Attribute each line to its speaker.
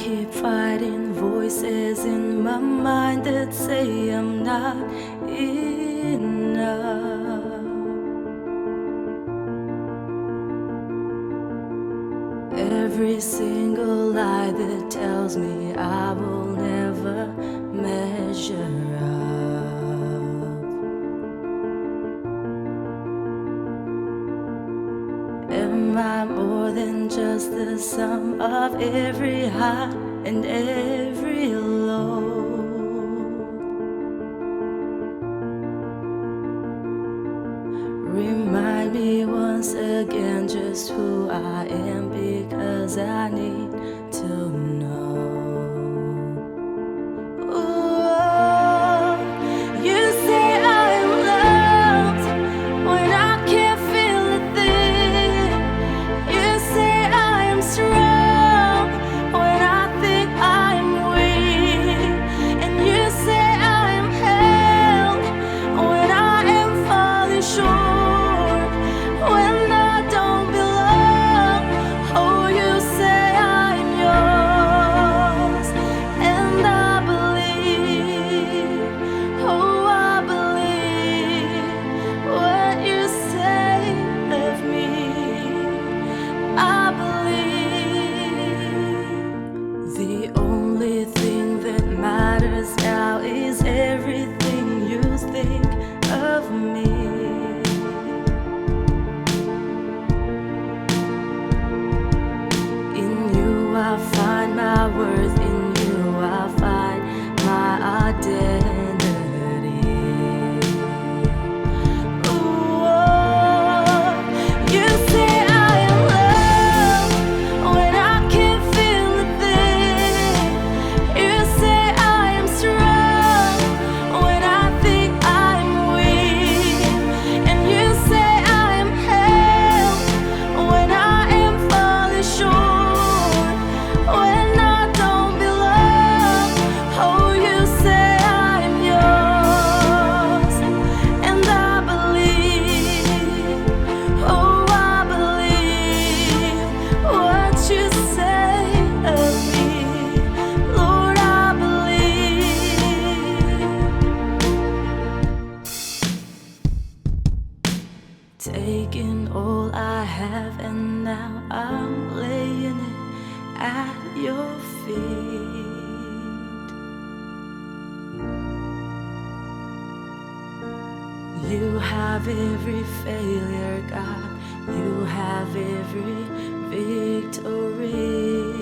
Speaker 1: keep fighting voices in my mind that say I'm not enough. Every single lie that tells me I will never measure up. Am I more than just the sum of every high and every low? Remind me once again just who I am, because I need to know. Ooh, you say I'm loved when I can't feel a thing. You say I am strong when I think I'm weak. And you say I am held when I am falling short, when I don't belong. Oh, you say I'm yours, and I believe. Oh, I believe what you say of me. I believe. The only thing that matters now is everything you think of me. In you I find my worth, in you I find my identity. Ooh, you say I am loved when I can't feel a thing. You say I am strong when I think I'm weak. And you say I am held when I am falling short, when I don't belong. Oh, you say I'm yours, and I believe. Oh, I believe what you say of me. Lord, I believe. Taking all I have, and now I'm laying it at your feet. You have every failure, God. You have every victory.